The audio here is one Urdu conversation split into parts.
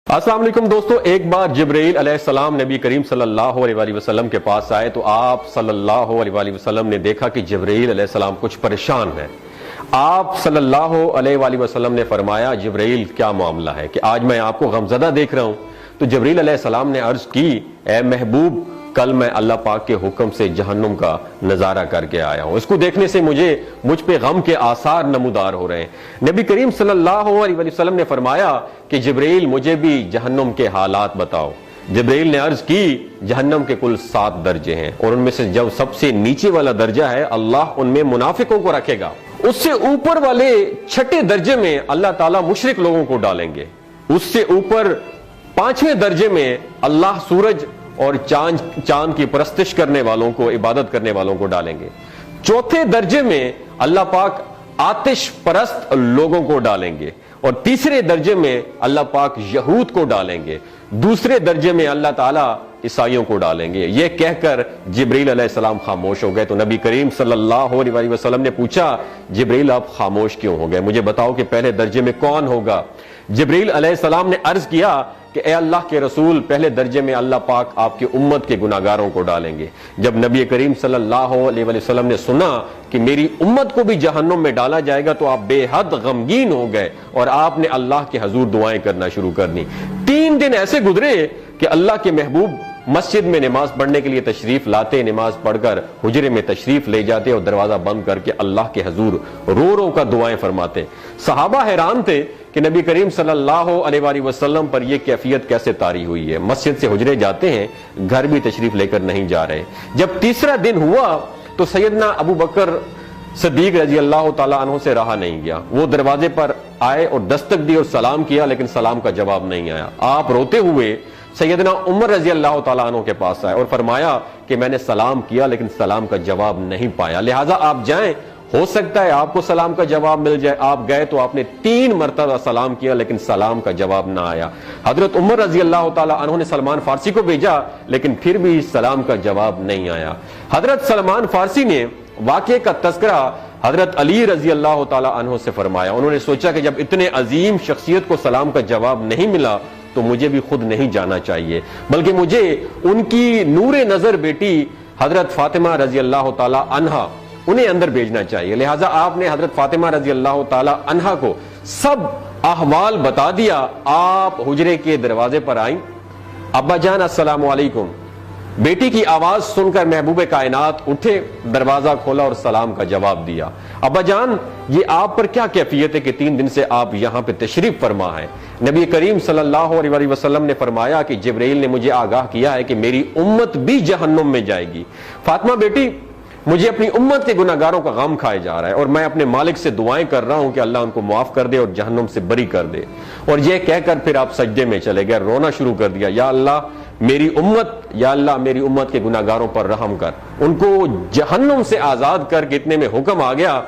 السلام علیکم دوستو، ایک بار جبرائیل علیہ السلام نبی کریم صلی اللہ علیہ وسلم کے پاس آئے تو آپ صلی اللہ علیہ وسلم نے دیکھا کہ جبرائیل علیہ السلام کچھ پریشان ہے۔ آپ صلی اللہ علیہ وسلم نے فرمایا، جبرائیل کیا معاملہ ہے کہ آج میں آپ کو غمزدہ دیکھ رہا ہوں؟ تو جبرائیل علیہ السلام نے عرض کی، اے محبوب، کل میں اللہ پاک کے حکم سے جہنم کا نظارہ کر کے آیا ہوں، اس کو دیکھنے سے مجھ پہ غم کے آثار نمودار ہو رہے ہیں۔ نبی کریم صلی اللہ علیہ وسلم نے فرمایا کہ جبرائیل مجھے بھی جہنم کے حالات بتاؤ۔ جبرائیل نے عرض کی، جہنم کے کل 7 درجے ہیں اور ان میں سے جو سب سے نیچے والا درجہ ہے اللہ ان میں منافقوں کو رکھے گا، اس سے اوپر والے 6 درجے میں اللہ تعالیٰ مشرک لوگوں کو ڈالیں گے، اس سے اوپر 5ویں درجے میں اللہ سورج اور چاند کی پرستش کرنے والوں کو، عبادت کرنے والوں کو ڈالیں گے، 4تھے درجے میں اللہ پاک آتش پرست لوگوں کو ڈالیں گے، اور 3رے درجے میں اللہ پاک یہود کو ڈالیں گے، 2 درجے میں اللہ تعالیٰ عیسائیوں کو ڈالیں گے۔ یہ کہہ کر جبرائیل علیہ السلام خاموش ہو گئے تو نبی کریم صلی اللہ علیہ وسلم نے پوچھا، جبرائیل آپ خاموش کیوں ہو گئے؟ مجھے بتاؤ کہ پہلے درجے میں کون ہوگا؟ جبرائیل علیہ السلام نے عرض کیا کہ اے اللہ کے رسول، پہلے درجے میں اللہ پاک آپ کی امت کے گناہگاروں کو ڈالیں گے۔ جب نبی کریم صلی اللہ علیہ وسلم نے سنا کہ میری امت کو بھی جہنم میں ڈالا جائے گا تو آپ بے حد غمگین ہو گئے اور آپ نے اللہ کے حضور دعائیں کرنا شروع کر دی۔ 3 دن ایسے گزرے کہ اللہ کے محبوب مسجد میں نماز پڑھنے کے لیے تشریف لاتے، نماز پڑھ کر حجرے میں تشریف لے جاتے اور دروازہ بند کر کے اللہ کے حضور رو کر دعائیں فرماتے۔ صحابہ حیران تھے کہ نبی کریم صلی اللہ علیہ وسلم پر یہ کیفیت کیسے طاری ہوئی ہے، مسجد سے حجرے جاتے ہیں، گھر بھی تشریف لے کر نہیں جا رہے۔ جب 3را دن ہوا تو سیدنا ابو بکر صدیق رضی اللہ تعالیٰ عنہ سے رہا نہیں گیا، وہ دروازے پر آئے اور دستک دی اور سلام کیا، لیکن سلام کا جواب نہیں آیا۔ آپ روتے ہوئے سیدنا عمر رضی اللہ تعالیٰ عنہ کے پاس آئے اور فرمایا کہ میں نے سلام کیا لیکن سلام کا جواب نہیں پایا، لہٰذا آپ جائیں، ہو سکتا ہے آپ کو سلام کا جواب مل جائے۔ آپ گئے تو آپ نے 3 مرتبہ سلام کیا لیکن سلام کا جواب نہ آیا۔ حضرت عمر رضی اللہ تعالیٰ عنہ نے سلمان فارسی کو بھیجا لیکن پھر بھی سلام کا جواب نہیں آیا۔ حضرت سلمان فارسی نے واقعے کا تذکرہ حضرت علی رضی اللہ تعالیٰ عنہ سے فرمایا۔ انہوں نے سوچا کہ جب اتنے عظیم شخصیت کو سلام کا جواب نہیں ملا تو مجھے بھی خود نہیں جانا چاہیے، بلکہ مجھے ان کی نور نظر بیٹی حضرت فاطمہ رضی اللہ تعالیٰ عنہا انہیں اندر بھیجنا چاہیے۔ لہٰذا آپ نے حضرت فاطمہ رضی اللہ تعالیٰ عنہا کو سب احوال بتا دیا۔ آپ حجرے کے دروازے پر آئیں، ابا جان السلام علیکم۔ بیٹی کی آواز سن کر محبوب کائنات اٹھے، دروازہ کھولا اور سلام کا جواب دیا۔ ابا جان، یہ آپ پر کیا کیفیت ہے کہ 3 دن سے آپ یہاں پہ تشریف فرما ہیں؟ نبی کریم صلی اللہ علیہ وسلم نے فرمایا کہ جبرائیل نے مجھے آگاہ کیا ہے کہ میری امت بھی جہنم میں جائے گی۔ فاطمہ بیٹی، مجھے اپنی امت کے گناہگاروں کا غم کھائے جا رہا ہے اور میں اپنے مالک سے دعائیں کر رہا ہوں کہ اللہ ان کو معاف کر دے اور جہنم سے بری کر دے۔ اور یہ کہہ کر پھر آپ سجدے میں چلے گئے، رونا شروع کر دیا، یا اللہ میری امت کے گناہگاروں پر رحم کر، ان کو جہنم سے آزاد کر کے۔ اتنے میں حکم آ گیا،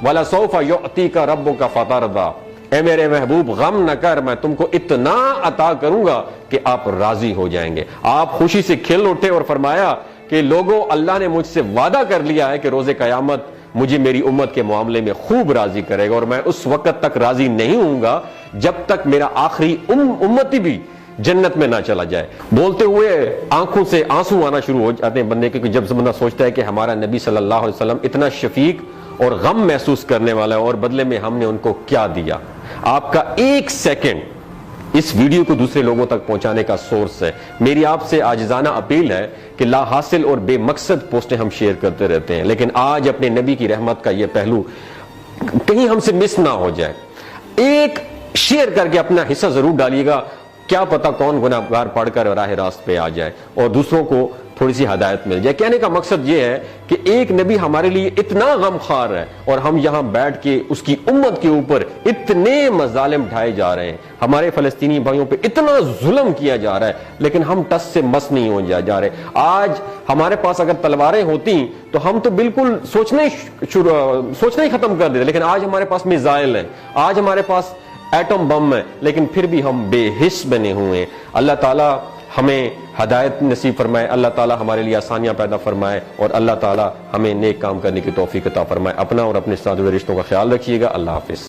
وَلَسَوْفَ يُعْطِيكَ رَبُّكَ فَتَرْضَىٰ، اے میرے محبوب غم نہ کر، میں تم کو اتنا عطا کروں گا کہ آپ راضی ہو جائیں گے۔ آپ خوشی سے کھل اٹھے اور فرمایا کہ لوگوں، اللہ نے مجھ سے وعدہ کر لیا ہے کہ روز قیامت مجھے میری امت کے معاملے میں خوب راضی کرے گا، اور میں اس وقت تک راضی نہیں ہوں گا جب تک میرا آخری امتی بھی جنت میں نہ چلا جائے۔ بولتے ہوئے آنکھوں سے آنسو آنا شروع ہو جاتے ہیں بندے کے، جب بندہ سوچتا ہے کہ ہمارا نبی صلی اللہ علیہ وسلم اتنا شفیق اور غم محسوس کرنے والا ہے اور بدلے میں ہم نے ان کو کیا دیا۔ آپ کا 1 سیکنڈ اس ویڈیو کو دوسرے لوگوں تک پہنچانے کا سورس ہے۔ میری آپ سے عاجزانہ اپیل ہے کہ لا حاصل اور بے مقصد پوسٹیں ہم شیئر کرتے رہتے ہیں، لیکن آج اپنے نبی کی رحمت کا یہ پہلو کہیں ہم سے مس نہ ہو جائے۔ ایک شیئر کر کے اپنا حصہ ضرور ڈالیے گا، کیا پتہ کون گناہگار پڑھ کر راہ راست پہ آ جائے اور دوسروں کو تھوڑی سی ہدایت مل جائے۔ کہنے کا مقصد یہ ہے کہ ایک نبی ہمارے لیے اتنا غم خوار ہے اور ہم یہاں بیٹھ کے اس کی امت کے اوپر اتنے مظالم ڈھائے جا رہے ہیں، ہمارے فلسطینی بھائیوں پہ اتنا ظلم کیا جا رہا ہے، لیکن ہم ٹس سے مس نہیں ہو جا رہے۔ آج ہمارے پاس اگر تلواریں ہوتی تو ہم تو بالکل سوچنا ہی ختم کر دیتے، لیکن آج ہمارے پاس میزائل ہیں، آج ہمارے پاس ایٹم بم ہے، لیکن پھر بھی ہم بے حس بنے ہوئے ہیں۔ اللہ تعالیٰ ہمیں ہدایت نصیب فرمائے، اللہ تعالیٰ ہمارے لیے آسانیاں پیدا فرمائے اور اللہ تعالیٰ ہمیں نیک کام کرنے کی توفیق عطا فرمائے۔ اپنا اور اپنے ساتھ جڑے رشتوں کا خیال رکھیے گا۔ اللہ حافظ۔